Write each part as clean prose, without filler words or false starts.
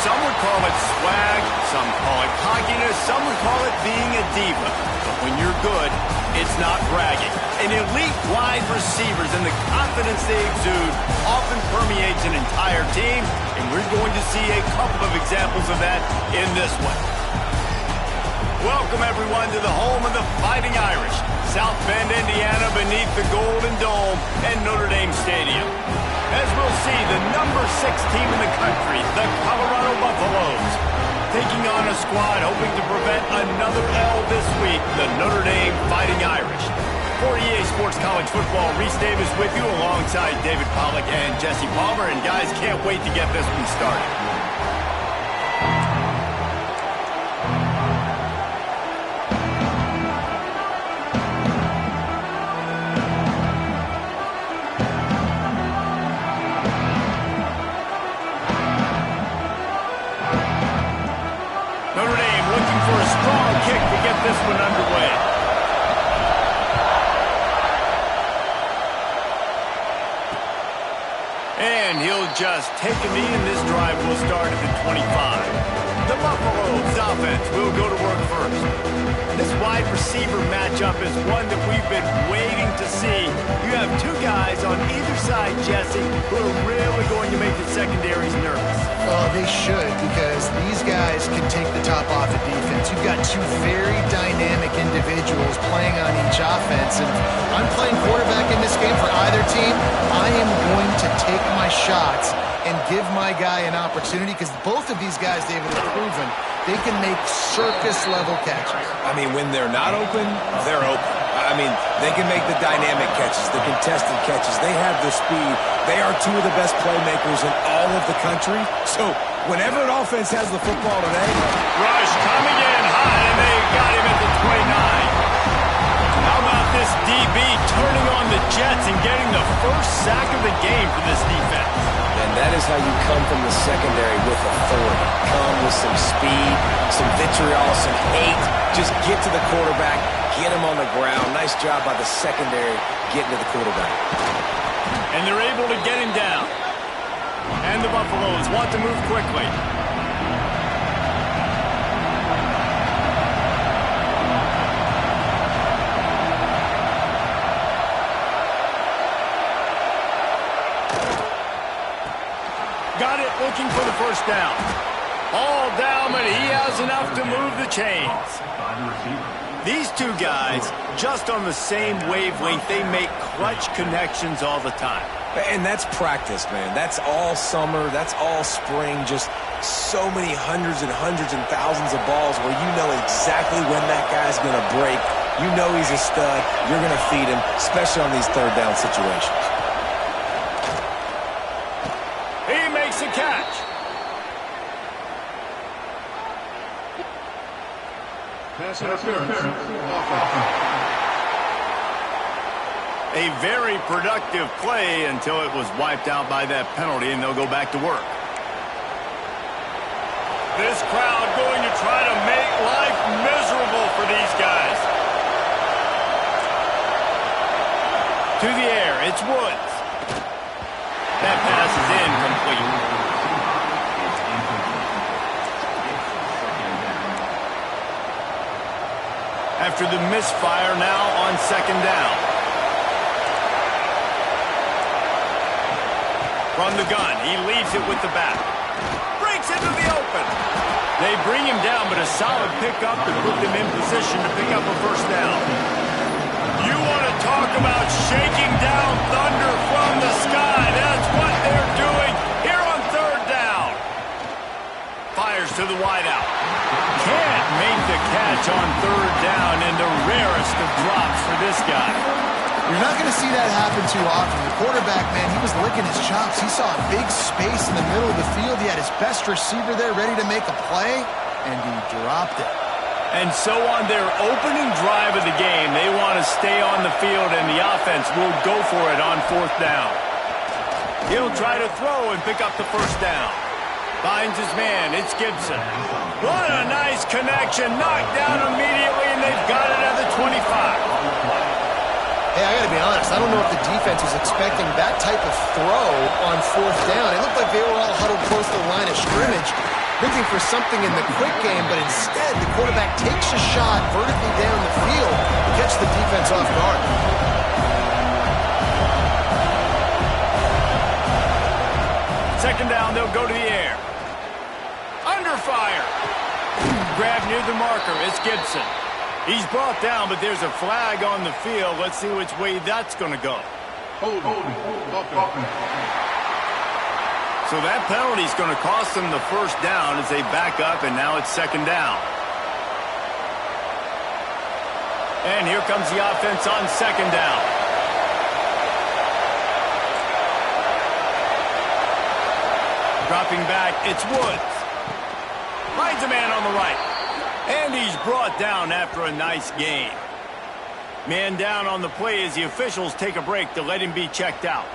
Some would call it swag, some call it cockiness, some would call it being a diva. But when you're good, it's not bragging. An elite wide receivers and the confidence they exude often permeates an entire team, and we're going to see a couple of examples of that in this one. Welcome, everyone, to the home of the Fighting Irish, South Bend, Indiana, beneath the Golden Dome and Notre Dame Stadium. As we'll see, the number 6 team in the country, the Colorado Buffaloes, taking on a squad hoping to prevent another L this week, the Notre Dame Fighting Irish. For EA Sports College Football, Reese Davis with you alongside David Pollack and Jesse Palmer. And guys, can't wait to get this one started. Notre Dame looking for a strong kick to get this one underway. And he'll just take a knee, and this drive will start at the 25. The Buffaloes offense will go to work first. This wide receiver matchup is one that we've been waiting to see. You have two guys on either side, Jesse, who are really going to make the secondaries nervous. Well, they should, because these guys can take the top off the defense. You've got two very dynamic individuals playing on each offense, and if I'm playing quarterback in this game for either team, I am going to take my shots and give my guy an opportunity, because both of these guys, David, have proven they can make circus-level catches. I mean, when they're not open, they're open. I mean, they can make the dynamic catches, the contested catches. They have the speed. They are two of the best playmakers in all of the country. So whenever an offense has the football today. Rush coming in high, and they got him at the 29. How about this DB turning on the Jets and getting the first sack of the game for this defense? And that is how you come from the secondary with authority. Come with some speed, some vitriol, some hate. Just get to the quarterback, get him on the ground. Nice job by the secondary getting to the quarterback. And they're able to get him down. And the Buffaloes want to move quickly. Got it, looking for the first down. All down, but he has enough to move the chains. These two guys, just on the same wavelength, they make clutch connections all the time. And that's practice, man. That's all summer. That's all spring. Just so many hundreds and thousands of balls where you know exactly when that guy's going to break. You know he's a stud. You're going to feed him, especially on these third down situations. He makes a catch. A very productive play until it was wiped out by that penalty, and they'll go back to work. This crowd going to try to make life miserable for these guys. To the air, it's Woods. That pass is incomplete. After the misfire, now on second down. From the gun, he leaves it with the back. Breaks into the open. They bring him down, but a solid pickup to put them in position to pick up a first down. You want to talk about shaking down thunder from the sky. That's what they're doing here on third down. Fires to the wideout. Can't make the catch on third down, and the rarest of drops for this guy. You're not going to see that happen too often. The quarterback, man, he was licking his chops. He saw a big space in the middle of the field. He had his best receiver there ready to make a play, and he dropped it. And so on their opening drive of the game, they want to stay on the field, and the offense will go for it on fourth down. He'll try to throw and pick up the first down. Finds his man. It's Gibson. What a nice connection. Knocked down immediately, and they've got it at the 25. Hey, I got to be honest. I don't know if the defense was expecting that type of throw on fourth down. It looked like they were all huddled close to the line of scrimmage. looking for something in the quick game, but instead the quarterback takes a shot vertically down the field to catch the defense off guard. Second down, they'll go to the air. Under fire. Grab near the marker. It's Gibson. He's brought down, but there's a flag on the field. Let's see which way that's going to go. Hold. So that penalty is going to cost them the first down as they back up, and now it's second down. And here comes the offense on second down. Dropping back, it's Woods. Finds a man on the right. And he's brought down after a nice gain. Man down on the play as the officials take a break to let him be checked out.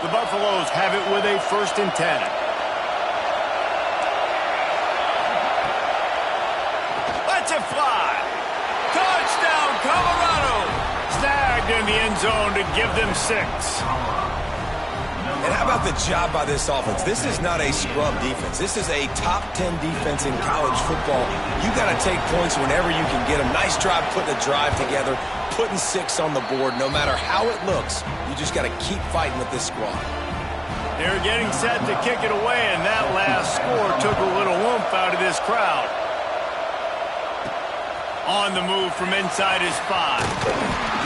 The Buffaloes have it with a 1st and 10. Lets it fly. Touchdown, Colorado. Snagged in the end zone to give them 6. And how about the job by this offense? This is not a scrub defense. This is a top 10 defense in college football. You got to take points whenever you can get them. Nice job putting a drive together, putting 6 on the board. No matter how it looks, you just got to keep fighting with this squad. They're getting set to kick it away, and that last score took a little oomph out of this crowd. On the move from inside his 5.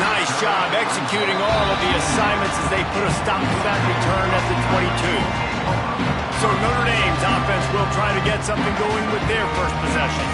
Nice job executing all of the assignments as they put a stop to that return at the 22. So Notre Dame's offense will try to get something going with their first possession.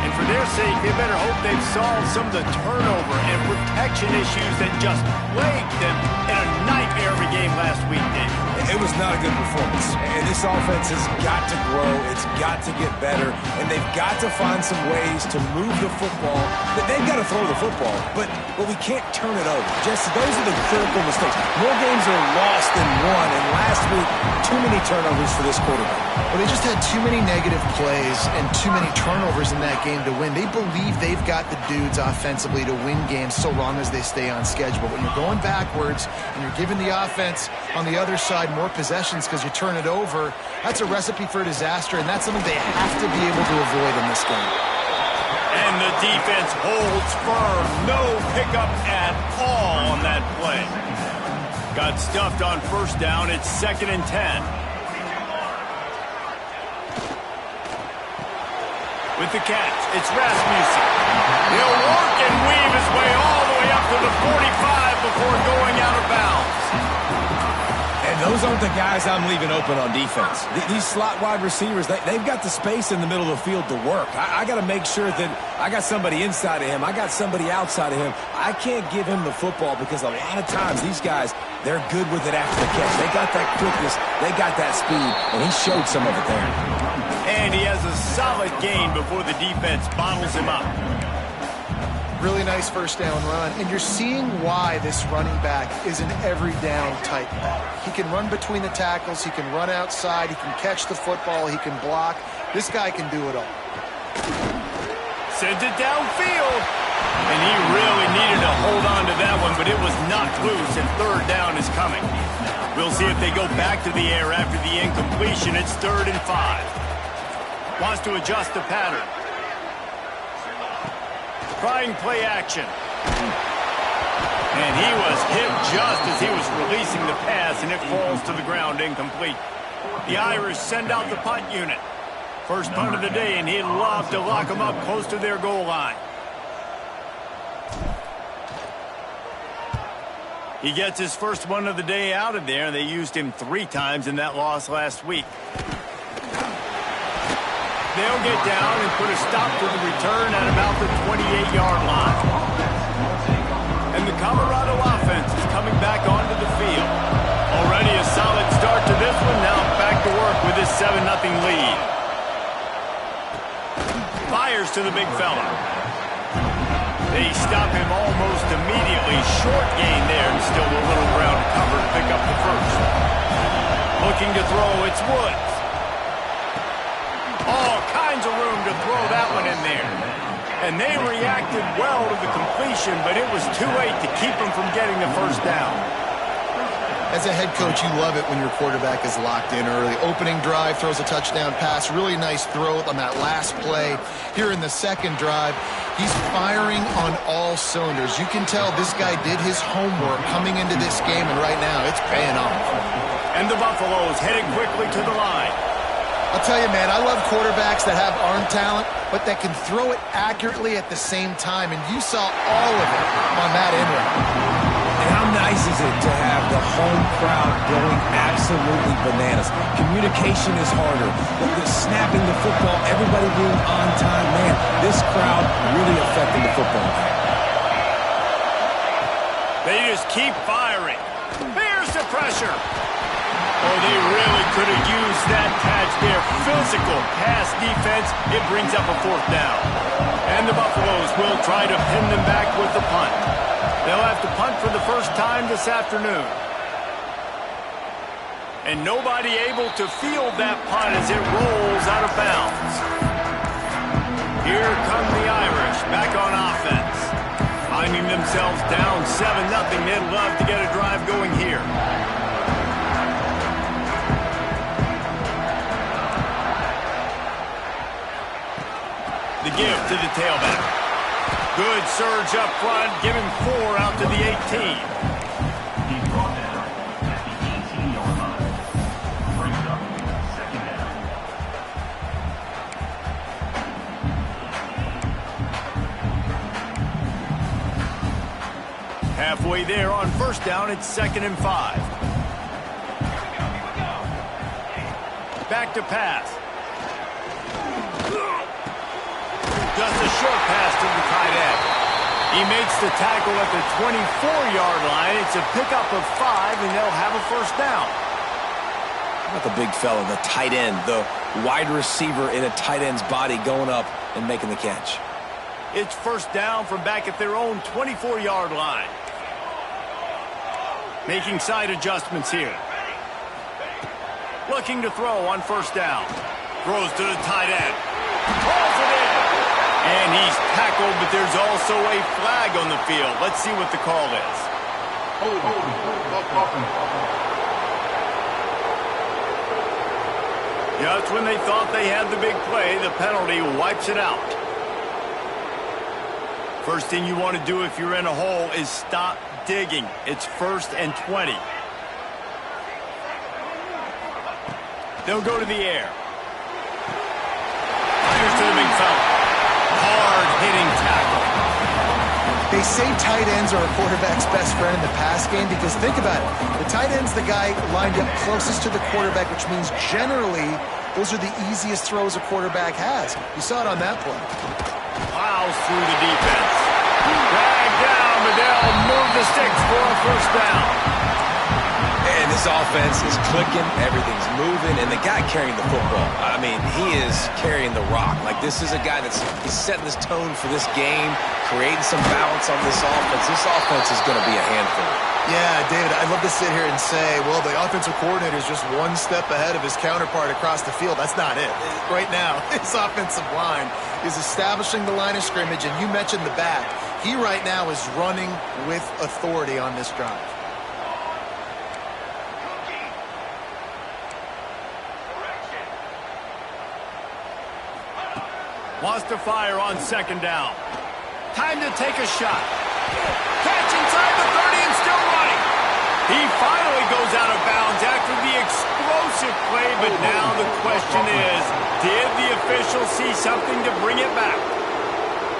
And for their sake, they better hope they've solved some of the turnover and protection issues that just plagued them in a nightmare of a game last week, Dave. It was not a good performance. And this offense has got to grow. It's got to get better. And they've got to find some ways to move the football. They've got to throw the football. But we can't turn it over. Jesse, those are the critical mistakes. More games are lost than won. And last week, too many turnovers for this quarterback. Well, they just had too many negative plays and too many turnovers in that game to win. They believe they've got the dudes offensively to win games so long as they stay on schedule. But when you're going backwards and you're giving the offense on the other side more possessions because you turn it over, that's a recipe for disaster, and that's something they have to be able to avoid in this game. And the defense holds firm. No pickup at all on that play. Got stuffed on first down. It's 2nd and 10. With the catch, it's Rasmussen. He'll work and weave his way all the way up to the 45 before going out of bounds. And those aren't the guys I'm leaving open on defense. These slot wide receivers, they've got the space in the middle of the field to work. I got to make sure that I got somebody inside of him. I got somebody outside of him. I can't give him the football because a lot of times these guys, they're good with it after the catch. They got that quickness. They got that speed, and he showed some of it there. And he has a solid gain before the defense bottles him up. Really nice first down run, and you're seeing why this running back is an every down type back. He can run between the tackles, he can run outside, he can catch the football, he can block. This guy can do it all. Sends it downfield, and he really needed to hold on to that one, but it was knocked loose, and 3rd down is coming. We'll see if they go back to the air after the incompletion. It's 3rd and 5. Wants to adjust the pattern. Trying play action. And he was hit just as he was releasing the pass, and it falls to the ground incomplete. The Irish send out the punt unit. First punt of the day, and he'd love to lock them up close to their goal line. He gets his first one of the day out of there, and they used him 3 times in that loss last week. They'll get down and put a stop to the return at about the 28-yard line. And the Colorado offense is coming back onto the field. Already a solid start to this one. Now back to work with this 7-0 lead. Fires to the big fella. They stop him almost immediately. Short gain there, and still a little ground to cover to pick up the first. Looking to throw, it's Woods. of room to throw that one in there. And they reacted well to the completion, but it was too late to keep them from getting the first down. As a head coach, you love it when your quarterback is locked in early. Opening drive, throws a touchdown pass. Really nice throw on that last play. Here in the second drive, he's firing on all cylinders. You can tell this guy did his homework coming into this game, and right now it's paying off. And the Buffaloes headed quickly to the line. I'll tell you, man, I love quarterbacks that have arm talent, but that can throw it accurately at the same time, and you saw all of it on that end run. And how nice is it to have the home crowd going absolutely bananas? Communication is harder. The snapping the football, everybody being on time. Man, this crowd really affecting the football game. They just keep firing. Here's the pressure. Oh, they really could have used that catch there. Physical pass defense. It brings up a fourth down. And the Buffaloes will try to pin them back with the punt. They'll have to punt for the first time this afternoon. And nobody able to field that punt as it rolls out of bounds. Here come the Irish back on offense. Finding themselves down 7-0. They'd love to get a drive going here. The give to the tailback. Good surge up front, giving 4 out to the 18. He's brought down at the 18-yard line. Brings up second down. Halfway there on first down, it's 2nd and 5. Back to pass. Just a short pass to the tight end. He makes the tackle at the 24-yard line. It's a pickup of 5, and they'll have a first down. How about the big fella, the tight end, the wide receiver in a tight end's body going up and making the catch. It's first down from back at their own 24-yard line. Making side adjustments here. Looking to throw on first down. Throws to the tight end. Calls it in. And he's tackled, but there's also a flag on the field. Let's see what the call is. Just when they thought they had the big play, the penalty wipes it out. First thing you want to do if you're in a hole is stop digging. It's 1st and 20. They'll go to the air. Here's to the big fella. Hard-hitting tackle. They say tight ends are a quarterback's best friend in the pass game because think about it. The tight end's the guy lined up closest to the quarterback, which means generally those are the easiest throws a quarterback has. You saw it on that play. Plows through the defense. Dragged down, but they'll move the sticks for a first down. And this offense is clicking, everything's moving, and the guy carrying the football, I mean, he is carrying the rock. Like, this is a guy he's setting this tone for this game, creating some balance on this offense. This offense is going to be a handful. Yeah, David, I'd love to sit here and say, well, the offensive coordinator is just one step ahead of his counterpart across the field. That's not it. Right now, his offensive line is establishing the line of scrimmage, and you mentioned the back. He right now is running with authority on this drive. Wants to fire on 2nd down. Time to take a shot. Catch inside the 30 and still running. He finally goes out of bounds after the explosive play, but now the question is, did the official see something to bring it back?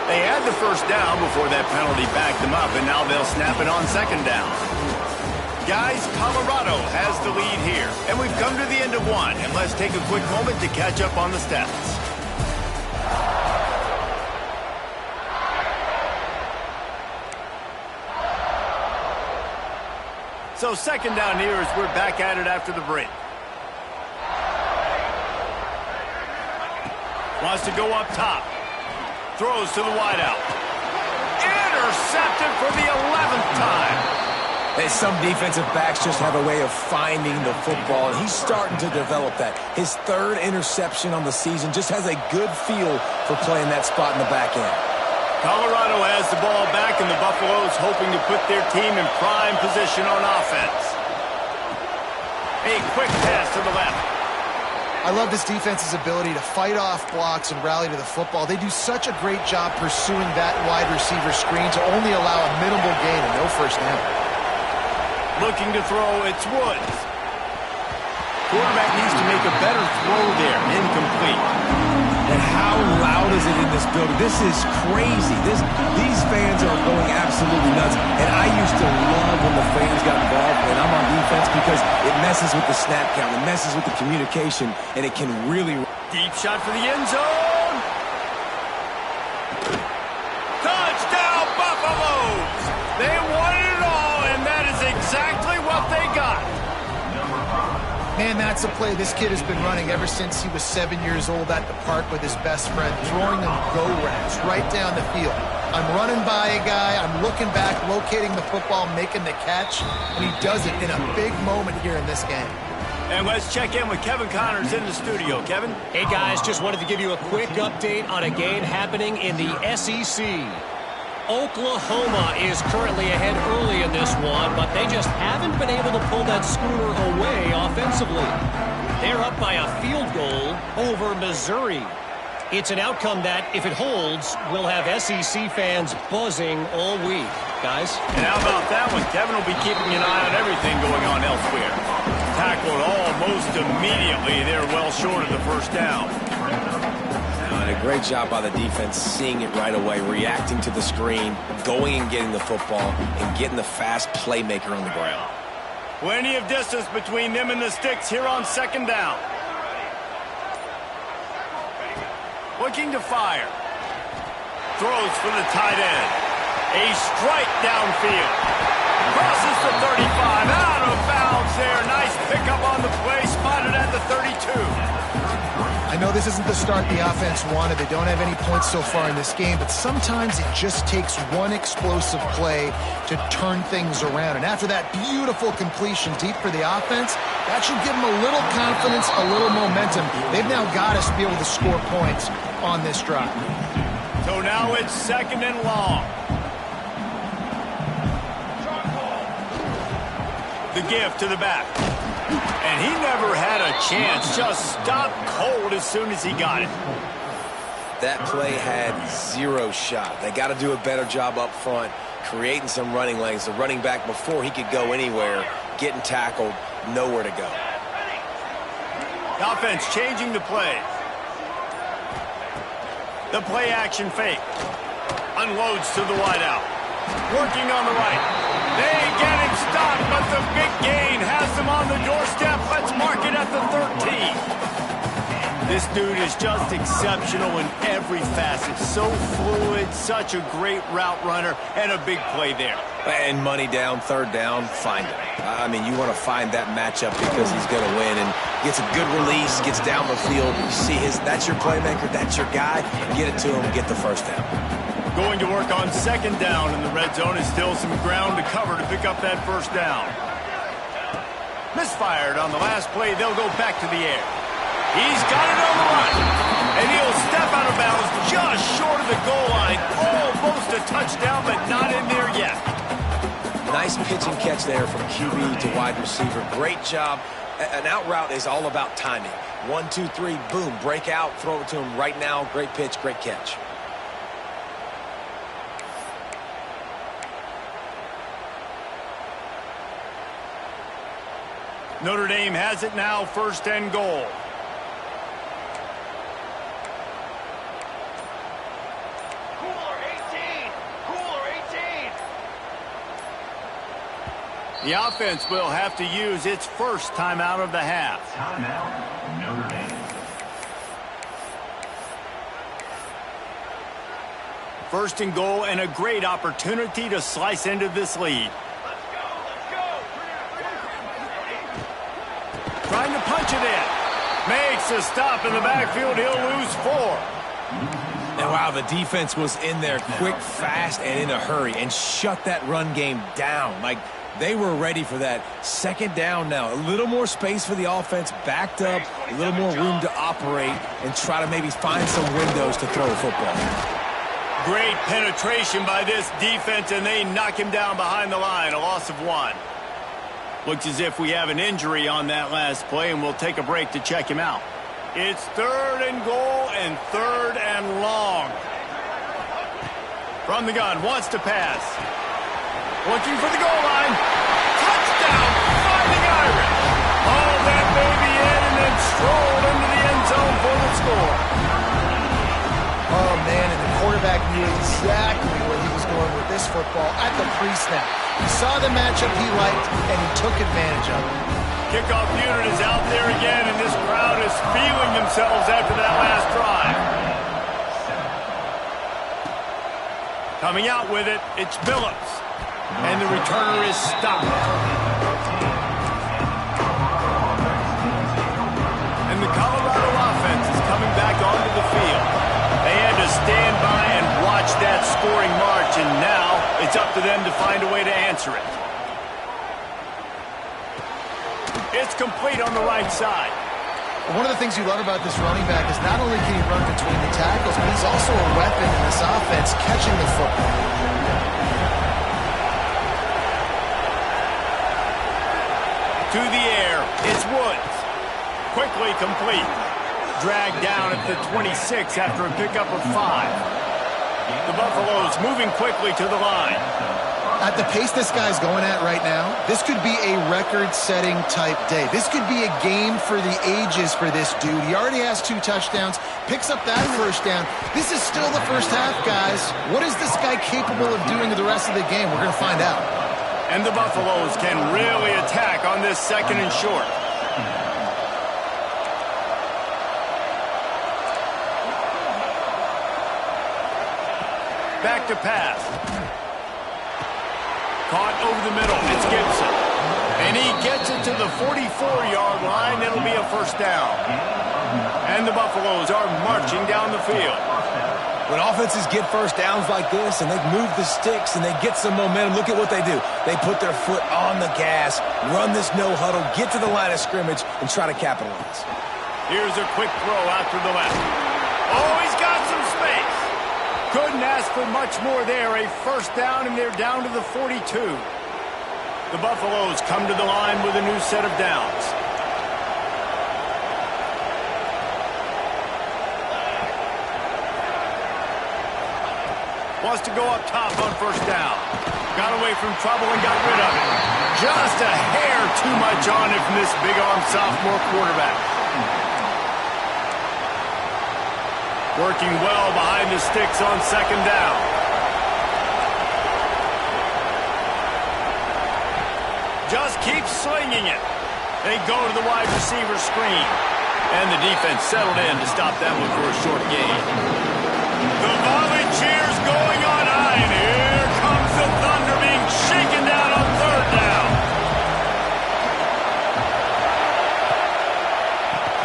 They had the first down before that penalty backed them up, and now they'll snap it on 2nd down. Guys, Colorado has the lead here, and we've come to the end of one, and let's take a quick moment to catch up on the stats. So 2nd down here as we're back at it after the break. Wants to go up top. Throws to the wideout. Intercepted for the 11th time. And some defensive backs just have a way of finding the football, and he's starting to develop that. His third interception on the season, just has a good feel for playing that spot in the back end. Colorado has the ball back, and the Buffaloes hoping to put their team in prime position on offense. A quick pass to the left. I love this defense's ability to fight off blocks and rally to the football. They do such a great job pursuing that wide receiver screen to only allow a minimal gain and no first down. Looking to throw, it's Woods. Quarterback needs to make a better throw there. Incomplete. And how loud is it in this building? This is crazy. These fans are going absolutely nuts. And I used to love when the fans got involved when I'm on defense because it messes with the snap count. It messes with the communication, and it can really... Deep shot for the end zone. Touchdown, Buffaloes! They won it all, and that is exactly what they got. Man, that's a play this kid has been running ever since he was 7 years old at the park with his best friend, throwing them go routes right down the field. I'm running by a guy, I'm looking back, locating the football, making the catch, and he does it in a big moment here in this game. And let's check in with Kevin Connors in the studio. Kevin? Hey, guys, just wanted to give you a quick update on a game happening in the SEC. Oklahoma is currently ahead early in this one, but they just haven't been able to pull that schooner away offensively. They're up by a field goal over Missouri. It's an outcome that, if it holds, will have SEC fans buzzing all week. Guys? And how about that one? Kevin will be keeping an eye on everything going on elsewhere. Tackled almost immediately. They're well short of the first down. And a great job by the defense, seeing it right away, reacting to the screen, going and getting the football, and getting the fast playmaker on the ground. Plenty of distance between them and the sticks here on second down. Looking to fire. Throws for the tight end. A strike downfield. Crosses the 35. Out of bounds there. Nice pickup on the play. Spotted at the 32. I know this isn't the start the offense wanted. They don't have any points so far in this game, but sometimes it just takes one explosive play to turn things around. And after that beautiful completion deep for the offense, that should give them a little confidence, a little momentum. They've now got us to be able to score points on this drive. So now it's second and long. The give to the back. And he never had a chance. Just stopped cold as soon as he got it. That play had zero shot. They got to do a better job up front, creating some running lanes. The running back, before he could go anywhere, getting tackled, nowhere to go. The offense changing the play. The play action fake. Unloads to the wideout. Working on the right. They get him stopped, but the big gain has them on the doorstep. Let's mark it at the 13. This dude is just exceptional in every facet. So fluid, such a great route runner, and a big play there. And money down, third down, find him. I mean, you want to find that matchup because he's going to win, and gets a good release, gets down the field. You see that's your playmaker, that's your guy. Get it to him, get the first down. Going to work on second down in the red zone. Is still some ground to cover to pick up that first down. Misfired on the last play. They'll go back to the air. He's got it on the run. And he'll step out of bounds just short of the goal line. Almost a touchdown, but not in there yet. Nice pitch and catch there from QB to wide receiver. Great job. An out route is all about timing. 1, 2, 3, boom, break out, throw it to him right now. Great pitch, great catch. Notre Dame has it now, first and goal. Cooler 18! Cooler 18! The offense will have to use its first timeout of the half. Timeout, Notre Dame. First and goal, and a great opportunity to slice into this lead. Trying to punch it in. Makes a stop in the backfield. He'll lose 4. And wow, the defense was in there quick, fast, and in a hurry, and shut that run game down. Like, They were ready for that. Second down now. A little more space for the offense, backed up, a little more room to operate and try to maybe find some windows to throw a football. Great penetration by this defense, and they knock him down behind the line. A loss of 1. Looks as if we have an injury on that last play, and we'll take a break to check him out. It's 3rd and goal and 3rd and long. From the gun, wants to pass. Looking for the goal line. Touchdown, finding Irish. Hauled that baby in and then strolled into the end zone for the score. Oh, man, and the quarterback knew exactly where he was going with this football at the pre-snap. He saw the matchup he liked, and he took advantage of it. Kickoff unit is out there again, and this crowd is feeling themselves after that last drive. Coming out with it, it's Phillips. And the returner is stopped. And the Colorado offense is coming back onto the field. They had to stand by and watch that scoring march, and now it's up to them to find a way to answer it. It's complete on the right side. One of the things you love about this running back is not only can he run between the tackles, but he's also a weapon in this offense, catching the football. To the air, it's Woods. Quickly complete. Dragged down at the 26 after a pickup of 5. The Buffaloes moving quickly to the line. At the pace this guy's going at right now, this could be a record-setting type day. This could be a game for the ages for this dude. He already has 2 touchdowns, picks up that first down. This is still the first half, guys. What is this guy capable of doing the rest of the game? We're going to find out. And the Buffaloes can really attack on this 2nd and short. Back to pass. Caught over the middle. It's Gibson. And he gets it to the 44-yard line. It'll be a first down. And the Buffaloes are marching down the field. When offenses get first downs like this and they move the sticks and they get some momentum, look at what they do. They put their foot on the gas, run this no huddle, get to the line of scrimmage, and try to capitalize. Here's a quick throw out to the left. Oh, he's got some space. Couldn't ask for much more there. A first down, and they're down to the 42. The Buffaloes come to the line with a new set of downs. Wants to go up top on first down. Got away from trouble and got rid of it. Just a hair too much on it from this big-arm sophomore quarterback. Working well behind the sticks on second down. Just keeps slinging it. They go to the wide receiver screen. And the defense settled in to stop that one for a short gain. The volley cheers going on high, and here comes the Thunder being shaken down on third down.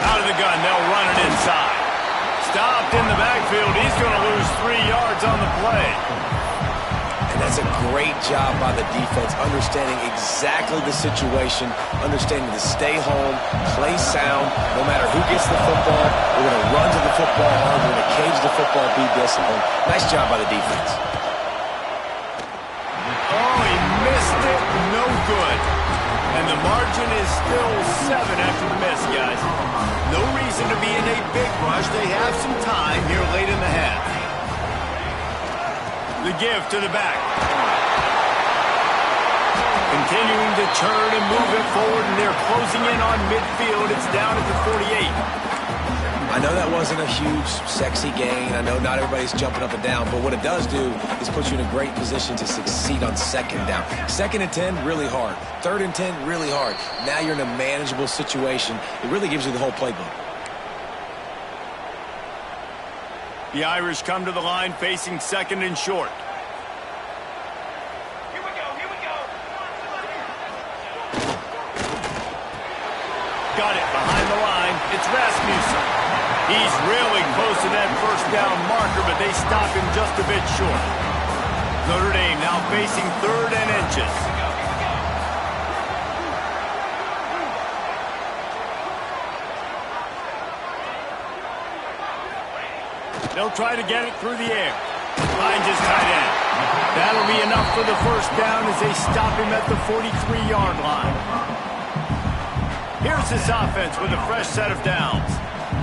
Out of the gun, they'll run it inside. Stopped in the backfield. He's going to lose 3 yards on the play. And that's a great job by the defense, understanding exactly the situation, understanding to stay home, play sound. No matter who gets the football, we're going to run to the football hard. We're going to cage the football, be disciplined. Nice job by the defense. Oh, he missed it. No good. And the margin is still 7 after the miss, guys. No reason to be in a big rush. They have some time here late in the half. The give to the back. Continuing to turn and move it forward, and they're closing in on midfield. It's down at the 48. I know that wasn't a huge, sexy gain. I know not everybody's jumping up and down, but what it does do is put you in a great position to succeed on second down. 2nd and 10, really hard. 3rd and 10, really hard. Now you're in a manageable situation. It really gives you the whole playbook. The Irish come to the line facing 2nd and short. Here we go, here we go. Got it behind the line. It's Rasmussen. He's really close to that first down marker, but they stop him just a bit short. Notre Dame now facing 3rd and inches. They'll try to get it through the air. Finds his tight end. That'll be enough for the first down as they stop him at the 43-yard line. Here's this offense with a fresh set of downs.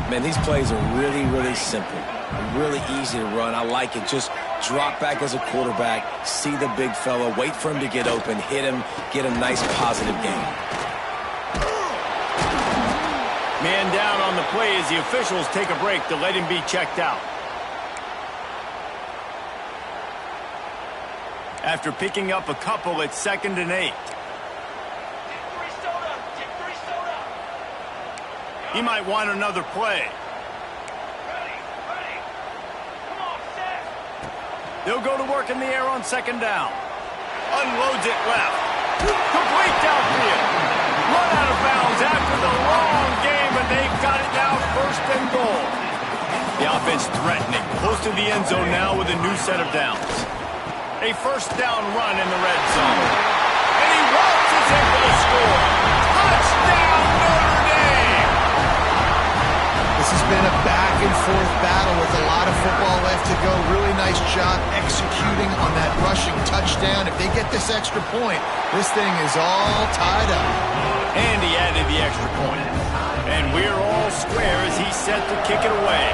Man, these plays are really, really simple. Really easy to run. I like it. Just drop back as a quarterback, see the big fella, wait for him to get open, hit him, get a nice positive gain. Man down on the play as the officials take a break to let him be checked out. After picking up a couple at 2nd and 8. He might want another play. They'll go to work in the air on 2nd down. Unloads it left. Complete downfield. Run out of bounds after the long game, and they've got it now 1st and goal. The offense threatening. Close to the end zone now with a new set of downs. A 1st down run in the red zone. And he waltzes in for the score. Touchdown, Notre Dame! This has been a back-and-forth battle with a lot of football left to go. Really nice job executing on that rushing touchdown. If they get this extra point, this thing is all tied up. And he added the extra point. And we're all square as he's set to kick it away.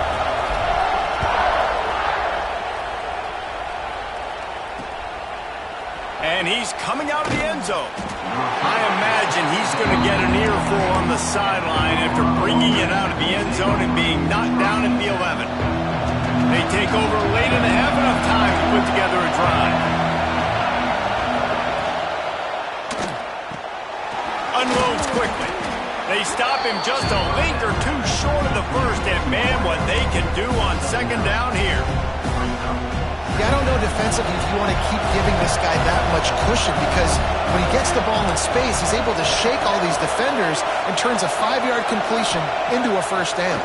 And he's coming out of the end zone. I imagine he's going to get an earful on the sideline after bringing it out of the end zone and being knocked down at the 11. They take over late and have enough time to put together a drive. Unloads quickly. They stop him just a link or two short of the first, and man, what they can do on 2nd down here. Yeah, I don't know defensively if you want to keep giving this guy that much cushion, because when he gets the ball in space, he's able to shake all these defenders and turns a 5-yard completion into a 1st down.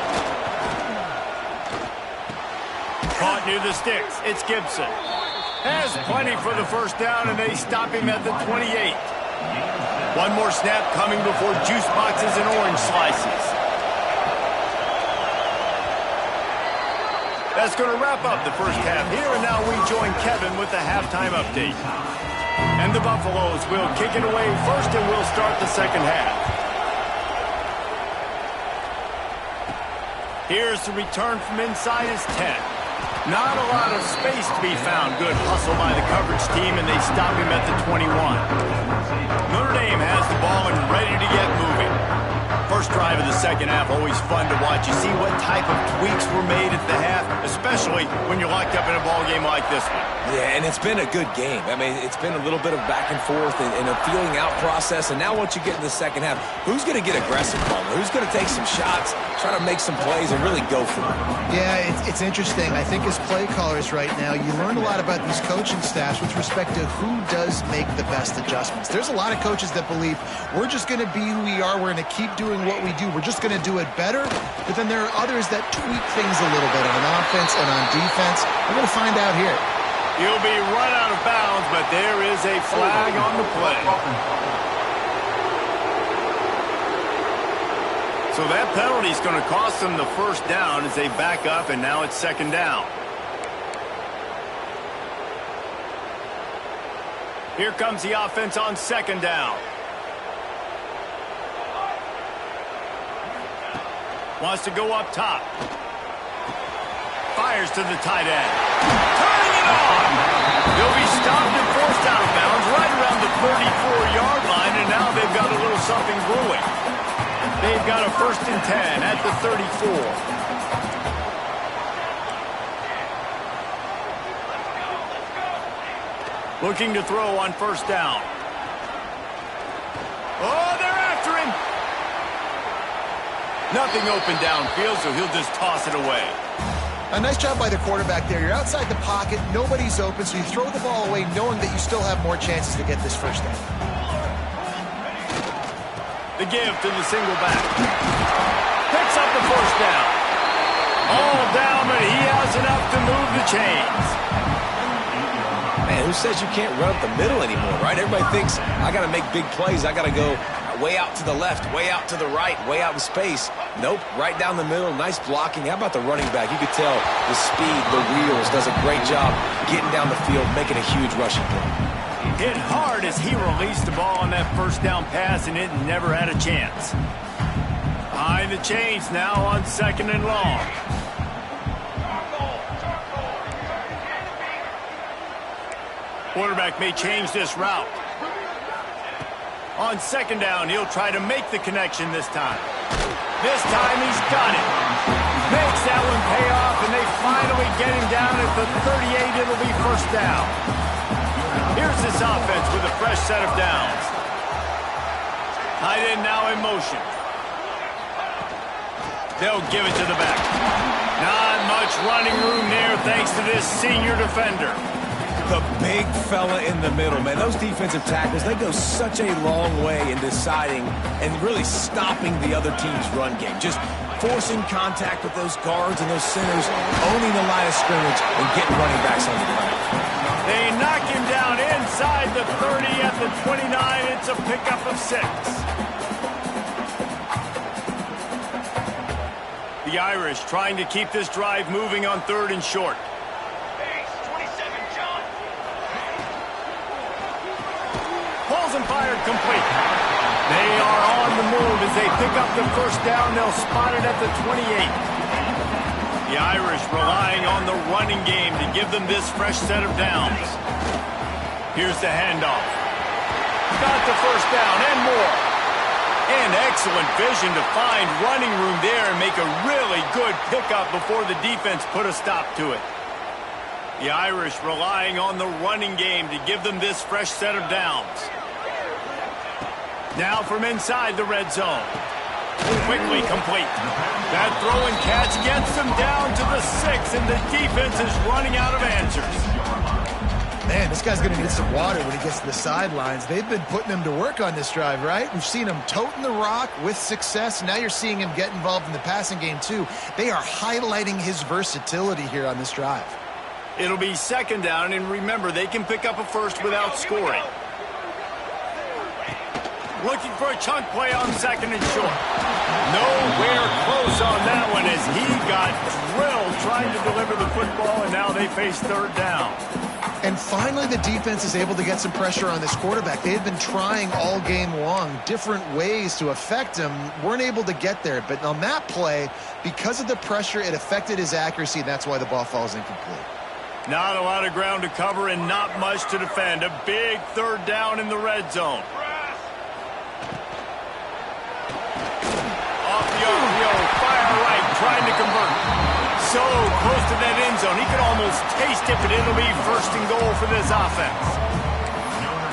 Caught near the sticks. It's Gibson. Has plenty for the 1st down, and they stop him at the 28. One more snap coming before juice boxes and orange slices. That's going to wrap up the first half here, and now we join Kevin with the halftime update. And the Buffaloes will kick it away first, and we'll start the 2nd half. Here's the return from inside his 10. Not a lot of space to be found. Good hustle by the coverage team, and they stop him at the 21. Notre Dame has the ball and ready to get moving. First drive of the 2nd half, always fun to watch. You see what type of tweaks were made at the half, especially when you're locked up in a ball game like this one. Yeah, and it's been a good game. I mean, it's been a little bit of back and forth and a feeling out process. And now once you get in the 2nd half, who's going to get aggressive, Palmer? Who's going to take some shots, try to make some plays, and really go for it? Yeah, it's interesting. I think as play callers right now, you learn a lot about these coaching staffs with respect to who does make the best adjustments. There's a lot of coaches that believe we're just going to be who we are. We're going to keep doing what we do. We're just going to do it better. But then there are others that tweak things a little bit on offense and on defense. We're going to find out here. He'll be run out of bounds, but there is a flag on the play. So that penalty is going to cost them the 1st down as they back up, and now it's 2nd down. Here comes the offense on 2nd down. Wants to go up top. Fires to the tight end. Turning it on! They'll be stopped and forced out of bounds right around the 34-yard line, and now they've got a little something brewing. They've got a 1st and 10 at the 34. Looking to throw on 1st down. Oh, they're after him! Nothing open downfield, so he'll just toss it away. A nice job by the quarterback there. You're outside the pocket, nobody's open, so you throw the ball away knowing that you still have more chances to get this 1st down. The give to the single back. Picks up the 1st down. All down, but he has enough to move the chains. Man, who says you can't run up the middle anymore, right? Everybody thinks, I got to make big plays. I got to go way out to the left, way out to the right, way out in space. Nope, right down the middle. Nice blocking. How about the running back? You could tell the speed, the wheels, does a great job getting down the field, making a huge rushing play. Hit hard as he released the ball on that first down pass, and it never had a chance. Behind the chains now on 2nd and long. Quarterback may change this route. On 2nd down, he'll try to make the connection this time. This time he's got it. Makes that one pay off, and they finally get him down at the 38. It'll be 1st down. Here's this offense with a fresh set of downs. Tight end now in motion. They'll give it to the back. Not much running room there thanks to this senior defender. The big fella in the middle, man. Those defensive tackles, they go such a long way in deciding and really stopping the other team's run game. Just forcing contact with those guards and those centers, owning the line of scrimmage, and getting running backs on the ground. They knock him down inside the 30 at the 29. It's a pickup of 6. The Irish trying to keep this drive moving on 3rd and short. Pulls and fired complete. They are on the move as they pick up the 1st down. They'll spot it at the 28. The Irish relying on the running game to give them this fresh set of downs. Here's the handoff. Got the 1st down and more. And excellent vision to find running room there and make a really good pickup before the defense put a stop to it. The Irish relying on the running game to give them this fresh set of downs. Now from inside the red zone. Quickly complete. That throw and catch gets them down to the 6, and the defense is running out of answers. Man, this guy's going to need some water when he gets to the sidelines. They've been putting him to work on this drive, right? We've seen him toting the rock with success. Now you're seeing him get involved in the passing game, too. They are highlighting his versatility here on this drive. It'll be 2nd down, and remember, they can pick up a 1st without scoring. Looking for a chunk play on 2nd and short. Nowhere close on that one as he got drilled trying to deliver the football, and now they face 3rd down. And finally, the defense is able to get some pressure on this quarterback. They had been trying all game long different ways to affect him, weren't able to get there. But on that play, because of the pressure, it affected his accuracy, and that's why the ball falls incomplete. Not a lot of ground to cover and not much to defend. A big 3rd down in the red zone. Off the RPO, fire right, trying to convert. So close to that end zone. He could almost taste it, but it'll be 1st and goal for this offense.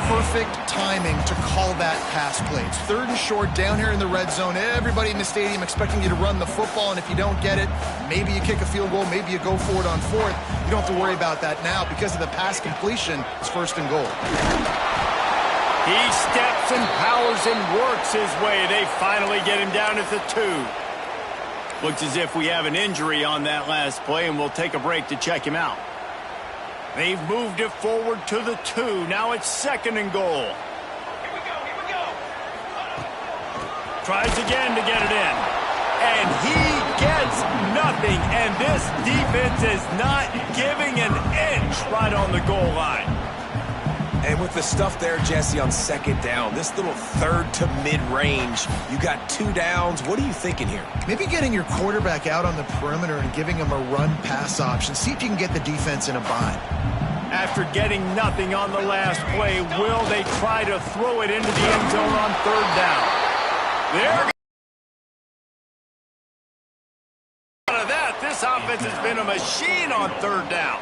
Perfect timing to call that pass play. It's 3rd and short down here in the red zone. Everybody in the stadium expecting you to run the football, and if you don't get it, maybe you kick a field goal, maybe you go for it on 4th. You don't have to worry about that now. Because of the pass completion, it's 1st and goal. He steps and powers and works his way. They finally get him down at the 2. Looks as if we have an injury on that last play, and we'll take a break to check him out. They've moved it forward to the 2. Now it's 2nd and goal. Here we go. Tries again to get it in. And he gets nothing. And this defense is not giving an inch right on the goal line. And with the stuff there, Jesse, on 2nd down, this little 3rd to mid-range, you got 2 downs. What are you thinking here? Maybe getting your quarterback out on the perimeter and giving him a run-pass option. See if you can get the defense in a bind. After getting nothing on the last play, will they try to throw it into the end zone on 3rd down? There. Out of that, this offense has been a machine on 3rd down.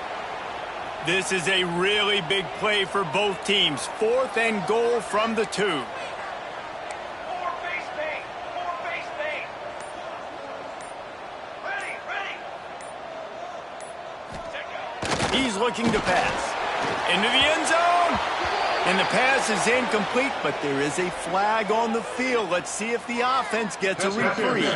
This is a really big play for both teams. 4th and goal from the 2. More base paint. Ready. Check out. He's looking to pass. Into the end zone. And the pass is incomplete, but there is a flag on the field. Let's see if the offense gets a reprieve.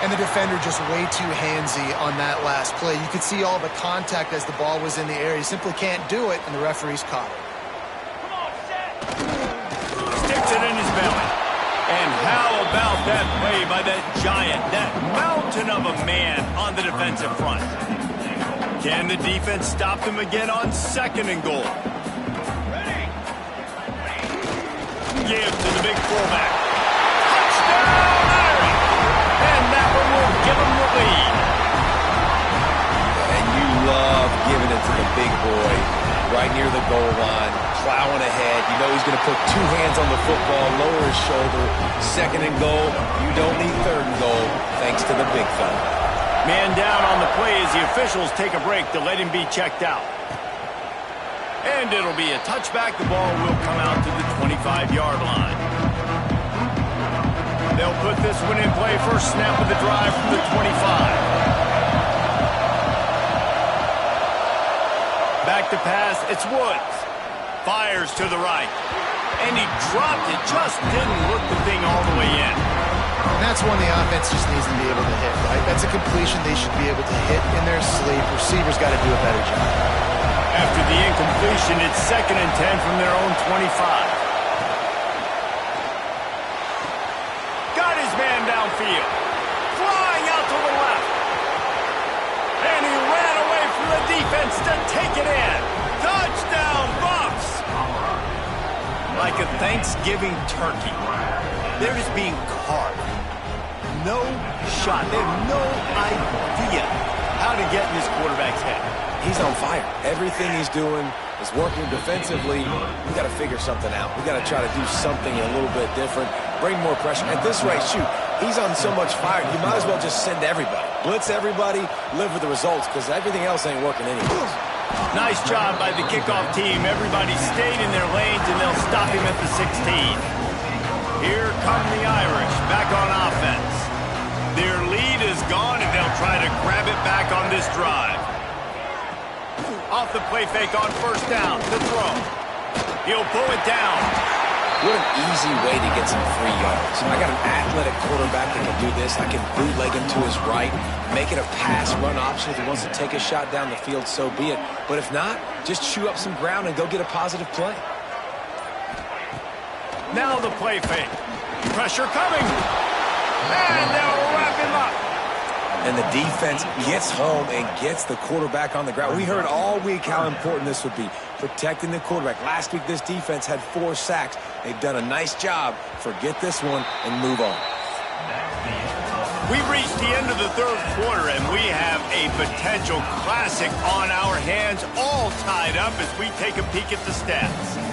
And the defender just way too handsy on that last play. You could see all the contact as the ball was in the air. He simply can't do it, and the referee's caught it. Come on, set. Sticks it in his belly. about that play by that giant, that mountain of a man on the defensive front? Can the defense stop them again on 2nd and goal? Give to the big fullback. Touchdown, Irish! And that one will give them the lead. And you love giving it to the big boy right near the goal line, plowing ahead. You know he's going to put 2 hands on the football, lower his shoulder. 2nd and goal. You don't need 3rd and goal, thanks to the big fella. Man down on the play as the officials take a break to let him be checked out. And it'll be a touchback. The ball will come out to the 25-yard line. They'll put this one in play. First snap of the drive from the 25. Back to pass. It's Woods. Fires to the right. And he dropped it. Just didn't look the thing all the way in. And that's one the offense just needs to be able to hit, right? That's a completion they should be able to hit in their sleep. Receivers got to do a better job. After the incompletion, it's 2nd and 10 from their own 25. Got his man downfield. Flying out to the left. And he ran away from the defense to take it in. Touchdown, Bucks! Like a Thanksgiving turkey. They're just being carved. No shot. They have no idea how to get in this quarterback's head. He's on fire. Everything he's doing is working defensively. We got to figure something out. We got to try to do something a little bit different, bring more pressure. At this rate, shoot, he's on so much fire, you might as well just send everybody. Blitz everybody, live with the results, because everything else ain't working anyways. Nice job by the kickoff team. Everybody stayed in their lanes, and they'll stop him at the 16. Here come the Irish, back on offense. Their lead is gone, and they'll try to grab it back on this drive. Off the play fake on first down, the throw. He'll pull it down. What an easy way to get some free yards. I got an athletic quarterback that can do this. I can bootleg him to his right, make it a pass-run option. If he wants to take a shot down the field, so be it. But if not, just chew up some ground and go get a positive play. Now the play fake. Pressure coming. And they'll wrap him up. And the defense gets home and gets the quarterback on the ground. We heard all week how important this would be, protecting the quarterback. Last week, this defense had 4 sacks. They've done a nice job. Forget this one and move on. We've reached the end of the 3rd quarter, and we have a potential classic on our hands, all tied up as we take a peek at the stats.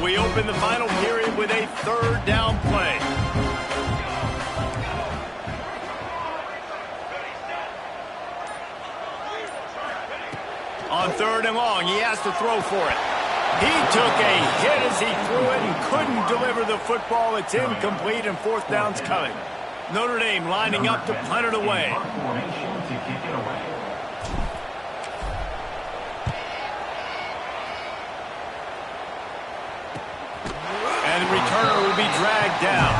We open the final period with a 3rd down play. On 3rd and long, he has to throw for it. He took a hit as he threw it and couldn't deliver the football. It's incomplete, and 4th down's coming. Notre Dame lining up to punt it away. And the returner will be dragged down.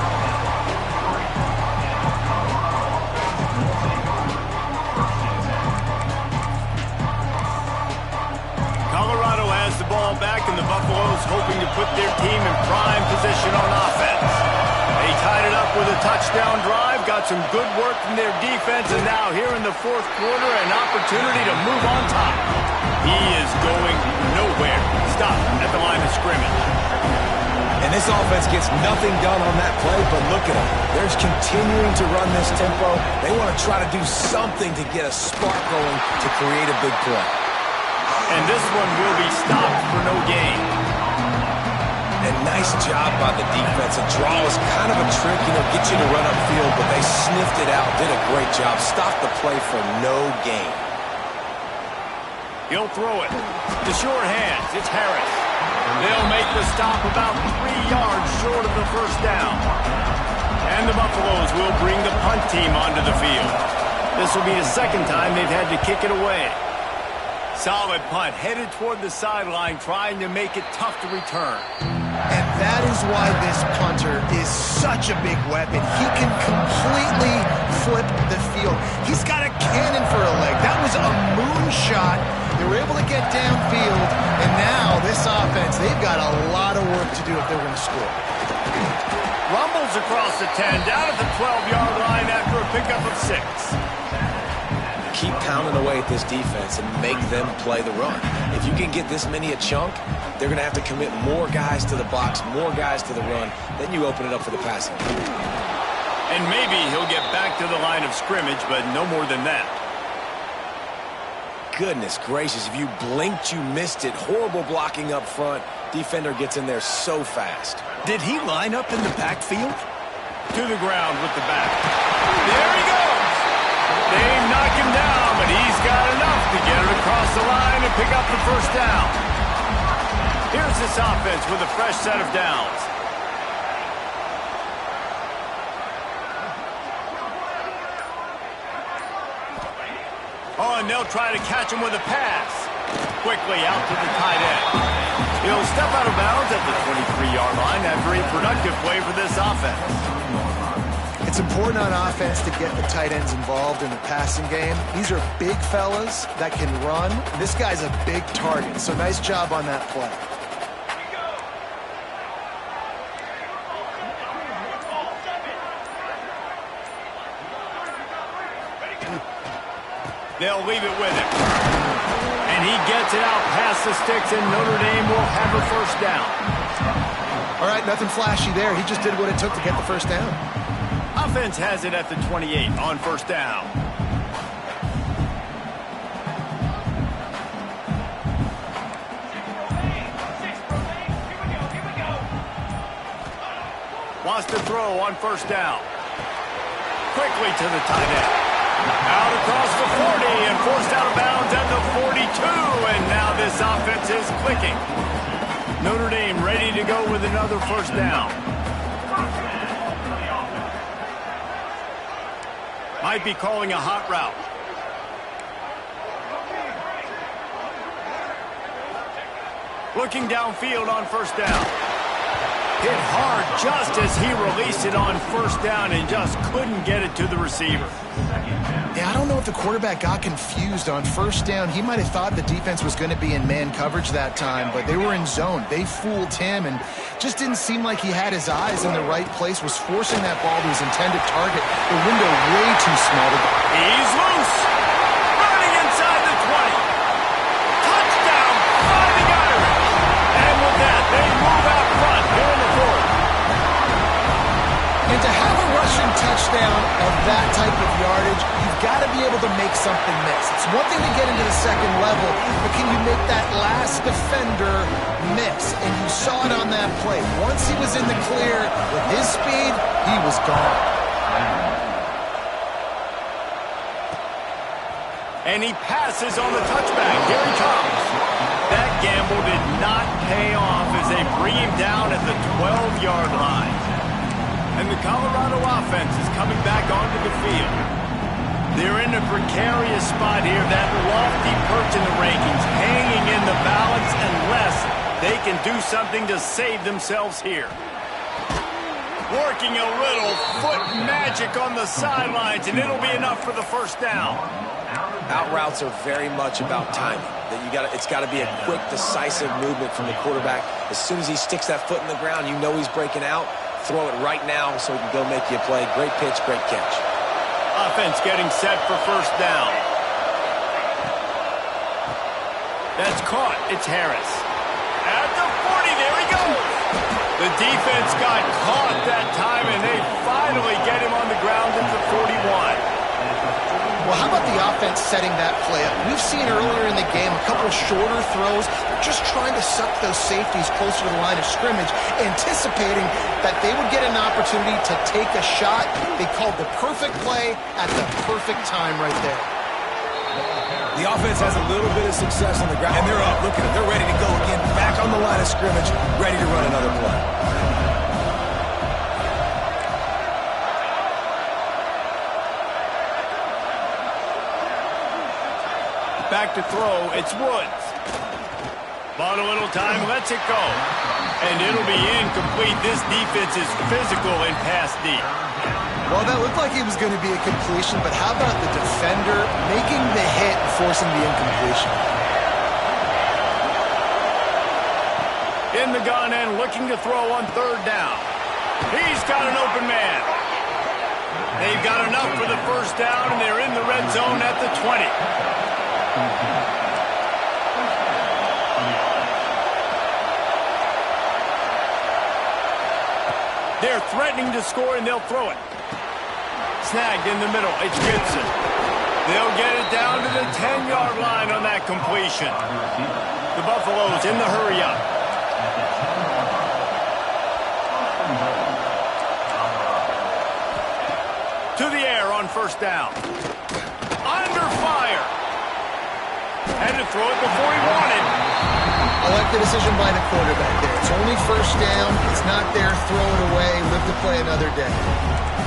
Colorado has the ball back, and the Buffaloes hoping to put their team in prime position on offense. They tied it up with a touchdown drive, got some good work from their defense, and now here in the 4th quarter, an opportunity to move on top. He is going nowhere. Stop at the line of scrimmage. And this offense gets nothing done on that play, but look at them. They're continuing to run this tempo. They want to try to do something to get a spark going to create a big play. And this one will be stopped for no gain. And nice job by the defense. A draw is kind of a trick, get you to run upfield, but they sniffed it out, did a great job. Stopped the play for no gain. He'll throw it to sure hands. It's Harris. They'll make the stop about 3 yards short of the 1st down. And the Buffaloes will bring the punt team onto the field. This will be the 2nd time they've had to kick it away. Solid punt, headed toward the sideline, trying to make it tough to return. And that is why this punter is such a big weapon. He can completely flip the field. He's got a cannon for a leg. That was a moonshot They were able to get downfield, and now this offense, they've got a lot of work to do if they're going to score. Rumbles across the 10, down at the 12-yard line after a pickup of 6. Keep pounding away at this defense and make them play the run. If you can get this many a chunk, they're going to have to commit more guys to the box, more guys to the run. Then you open it up for the passing. And maybe he'll get back to the line of scrimmage, but no more than that. Goodness gracious, if you blinked, you missed it. Horrible blocking up front. Defender gets in there so fast. Did he line up in the backfield? To the ground with the back. There he goes! They knock him down, but he's got enough to get it across the line and pick up the first down. Here's this offense with a fresh set of downs. Oh, and they'll try to catch him with a pass. Quickly out to the tight end. He'll step out of bounds at the 23-yard line after a productive play for this offense. It's important on offense to get the tight ends involved in the passing game. These are big fellas that can run. This guy's a big target, so nice job on that play. They'll leave it with him. And he gets it out past the sticks, and Notre Dame will have a first down. All right, nothing flashy there. He just did what it took to get the first down. Offense has it at the 28 on first down. Wants to throw on first down. Quickly to the tight end. Out across the 40 and forced out of bounds at the 42. And now this offense is clicking. Notre Dame ready to go with another first down. Might be calling a hot route. Looking downfield on first down. Hit hard just as he released it on first down and just couldn't get it to the receiver. Yeah, I don't know if the quarterback got confused on first down. He might have thought the defense was going to be in man coverage that time, but they were in zone. They fooled him and just didn't seem like he had his eyes in the right place, was forcing that ball to his intended target. The window way too small. He's loose. Running inside the 20. Touchdown, Fighting Irish. And with that, they move out front here in the fourth. And to have a rushing touchdown of that type of yardage, you've got to be able to make something miss. It's one thing to get into the second level, but can you make that last defender miss? And you saw it on that play. Once he was in the clear with his speed, he was gone. And he passes on the touchback. Here he comes. That gamble did not pay off as they bring him down at the 12-yard line. And the Colorado offense is coming back onto the field. They're in a precarious spot here, that lofty perch in the rankings, hanging in the balance unless they can do something to save themselves here. Working a little foot magic on the sidelines, and it'll be enough for the first down. Out routes are very much about timing. It's got to be a quick, decisive movement from the quarterback. As soon as he sticks that foot in the ground, you know he's breaking out. Throw it right now so he can go make you a play. Great pitch, great catch. Offense getting set for first down. That's caught. It's Harris. At the 40, there he goes. The defense got caught that time, and they finally get him on the ground at the 41. Well, how about the offense setting that play up? We've seen earlier in the game a couple shorter throws. They're just trying to suck those safeties closer to the line of scrimmage, anticipating that they would get an opportunity to take a shot. They called the perfect play at the perfect time right there. The offense has a little bit of success on the ground, and they're up. Look at it. They're ready to go again. Back on the line of scrimmage, ready to run another play. Back to throw, it's Woods. Bought a little time, lets it go. And it'll be incomplete. This defense is physical in pass deep. Well, that looked like it was going to be a completion, but how about the defender making the hit and forcing the incompletion? in the gun and looking to throw on third down. He's got an open man. They've got enough for the first down, and they're in the red zone at the 20. They're threatening to score, and they'll throw it. Snagged in the middle. It's Gibson. They'll get it down to the 10-yard line on that completion. The Buffaloes in the hurry-up. To the air on first down. Under fire. Had to throw it before he wanted. I like the decision by the quarterback there. It's only first down. It's not there. Throw it away. Live to play another day.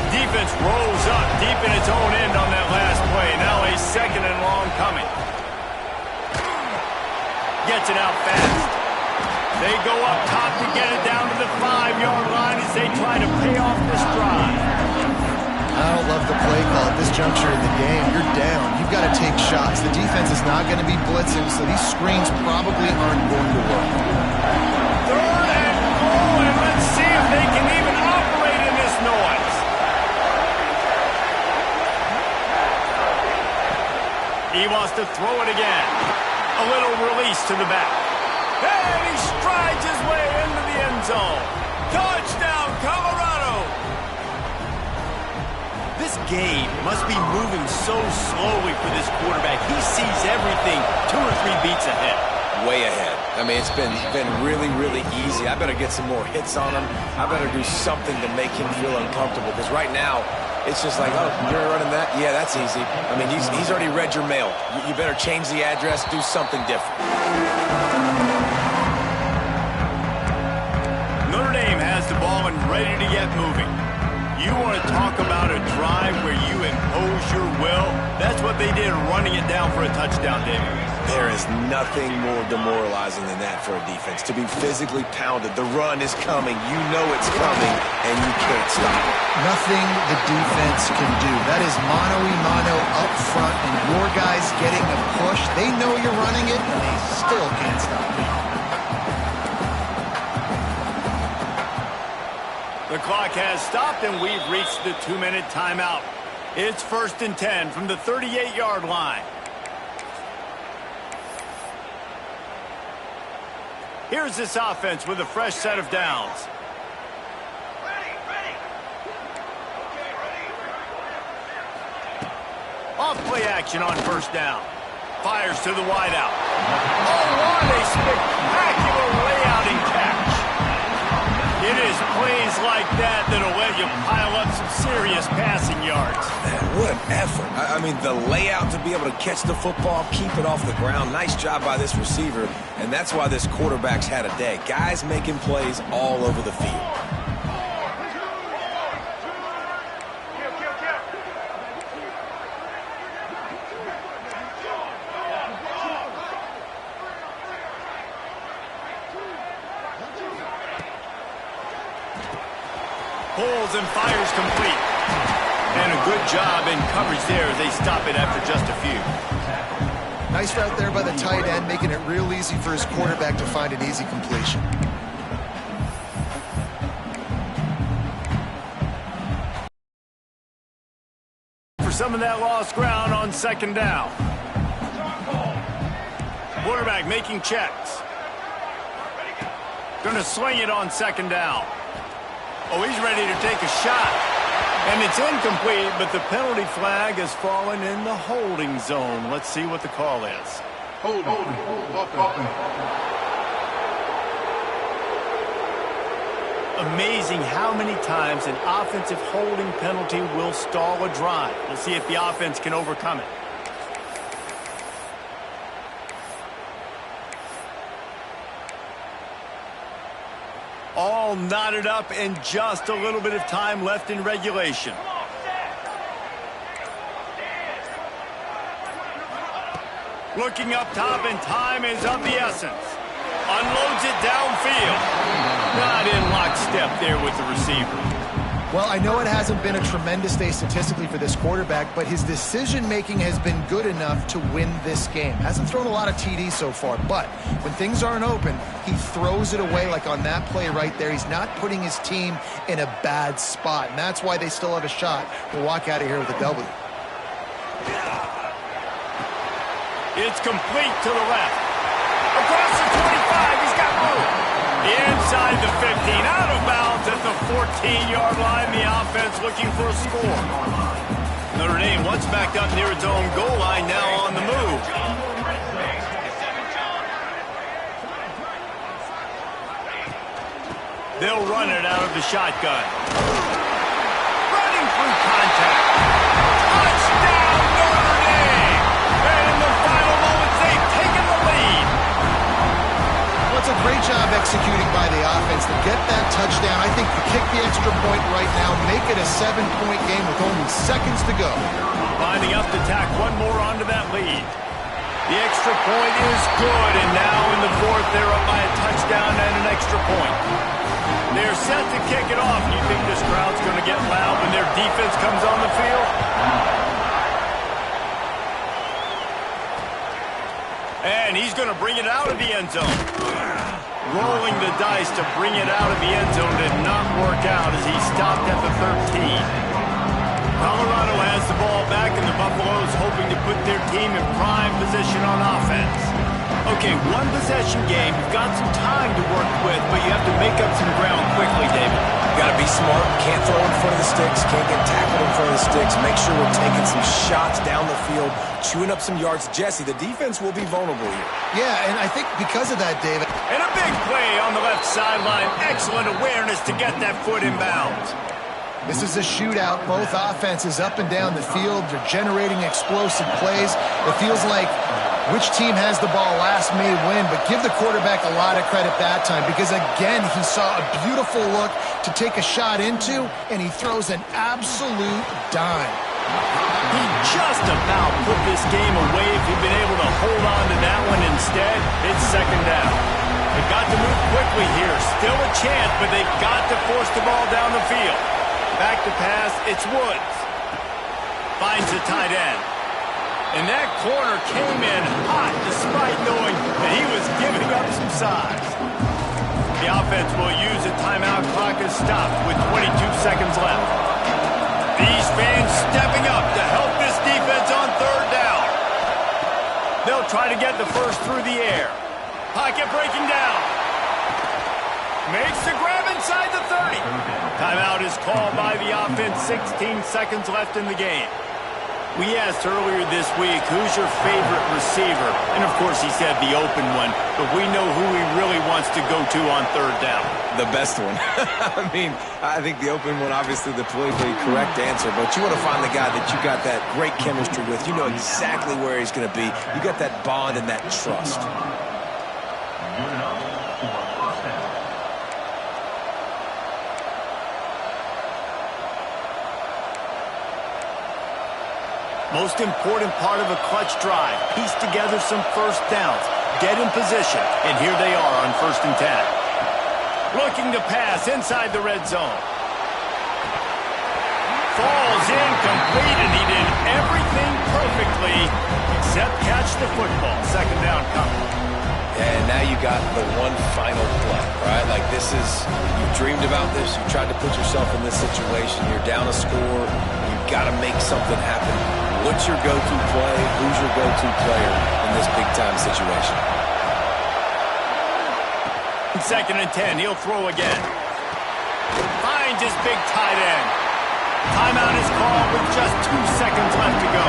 Defense rolls up deep in its own end on that last play. Now a second and long coming. Gets it out fast. They go up top to get it down to the 5-yard line as they try to pay off this drive. I don't love the play call at this juncture in the game. You're down. You've got to take shots. The defense is not going to be blitzing, so these screens probably aren't going to work. Third and goal, and let's see if they can even operate in this noise. He wants to throw it again. A little release to the back. And he strides his way into the end zone. Touchdown, Colorado! This game must be moving so slowly for this quarterback. He sees everything 2 or 3 beats ahead. Way ahead. I mean, it's been really, really easy. I better get some more hits on him. I better do something to make him feel uncomfortable, because right now, it's just like, oh, you're running that? Yeah, that's easy. I mean, he's already read your mail. You better change the address, do something different. Notre Dame has the ball and ready to get moving. You want to talk about a drive where you impose your will? That's what they did, running it down for a touchdown, David. There is nothing more demoralizing than that for a defense. To be physically pounded. The run is coming. You know it's coming, and you can't stop it. Nothing the defense can do. That is mano-a-mano up front, and your guys getting a push. They know you're running it, and they still can't stop it. The clock has stopped, and we've reached the 2-minute timeout. It's 1st and 10 from the 38-yard line. Here's this offense with a fresh set of downs. Off play action on first down. Fires to the wideout. Oh, what a spectacular layout and catch. It is plays like that that'll let you pile up some serious passing yards. Man, what an effort. I mean, the layout to be able to catch the football, keep it off the ground. Nice job by this receiver, and that's why this quarterback's had a day. Guys making plays all over the field. Pulls and fires complete. And a good job in coverage there as they stop it after just a few. Nice route there by the tight end, making it real easy for his quarterback to find an easy completion. For some of that lost ground on second down. Quarterback making checks. Going to swing it on second down. Oh, he's ready to take a shot. And it's incomplete, but the penalty flag has fallen in the holding zone. Let's see what the call is. Amazing how many times an offensive holding penalty will stall a drive. We'll see if the offense can overcome it. All knotted up and just a little bit of time left in regulation. Looking up top, and time is of the essence. Unloads it downfield. Not in lockstep there with the receiver. Well, I know it hasn't been a tremendous day statistically for this quarterback, but his decision-making has been good enough to win this game. Hasn't thrown a lot of TDs so far, but when things aren't open, he throws it away like on that play right there. He's not putting his team in a bad spot, and that's why they still have a shot to walk out of here with a W. It's complete to the left. Across the 25, he's got room. Inside the 15, out of bounds at the 14-yard line. The offense looking for a score. Notre Dame once backed up near its own goal line, now on the move. They'll run it out of the shotgun. Running through contact. Touchdown, Notre Dame! And in the final moments, they've taken the lead. Well, it's a great job executing by the offense to get that touchdown. I think to kick the extra point right now, make it a 7-point game with only seconds to go. Lining up to tack one more onto that lead. The extra point is good, and now in the fourth, they're up by a touchdown and an extra point. They're set to kick it off. You think this crowd's going to get loud when their defense comes on the field? And he's going to bring it out of the end zone. Rolling the dice to bring it out of the end zone did not work out as he stopped at the 13. Colorado has the ball back, and the Buffaloes hoping to put their team in prime position on offense. Okay, one possession game. You've got some time to work with, but you have to make up some ground quickly, David. Got to be smart. Can't throw in front of the sticks. Can't get tackled in front of the sticks. Make sure we're taking some shots down the field, chewing up some yards. Jesse, the defense will be vulnerable here. Yeah, and I think because of that, David. And a big play on the left sideline. Excellent awareness to get that foot in bounds. This is a shootout. Both offenses up and down the field. They're generating explosive plays. It feels like which team has the ball last may win, but give the quarterback a lot of credit that time because, again, he saw a beautiful look to take a shot into, and he throws an absolute dime. He just about put this game away if he'd been able to hold on to that one. Instead, it's second down. They've got to move quickly here. Still a chance, but they've got to force the ball down the field. Back to pass, it's Woods. Finds the tight end. And that corner came in hot despite knowing that he was giving up some size. The offense will use a timeout. Clock is stopped with 22 seconds left. These fans stepping up to help this defense on third down. They'll try to get the first through the air. Pocket breaking down. Makes the grab inside the 30. Timeout is called by the offense. 16 seconds left in the game. We asked earlier this week, who's your favorite receiver? And, of course, he said the open one. But we know who he really wants to go to on third down. The best one. I mean, I think the open one, obviously the politically correct answer. But you want to find the guy that you got that great chemistry with. You know exactly where he's going to be. You got that bond and that trust. Most important part of a clutch drive. Piece together some first downs. Get in position. And here they are on 1st and 10. Looking to pass inside the red zone. Falls incomplete, and he did everything perfectly except catch the football. Second down coming. And now you got the one final play, right? Like this is, you dreamed about this. You tried to put yourself in this situation. You're down a score. You've got to make something happen. What's your go-to play? Who's your go-to player in this big-time situation? 2nd and 10. He'll throw again. Finds his big tight end. Timeout is called with just 2 seconds left to go.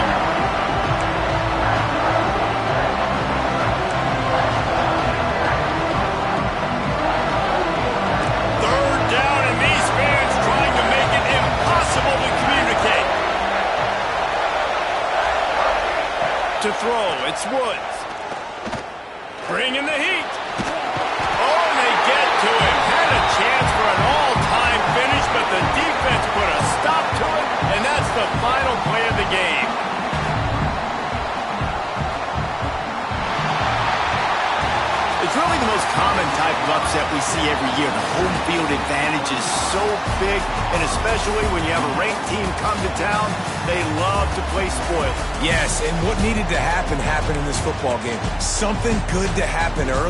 Third down, and these fans trying to make it impossible to communicate. To throw, it's Woods. Bringing the heat. Oh, and they get to him. Had a chance for an all-time finish, but the defense put a stop to it, and that's the final play of the game. It's really the most common type of upset we see every year. The home field advantage is so big, and especially when you have a ranked team come to town, they love to play spoiler. Yes, and what needed to happen happened in this football game. Something good to happen early.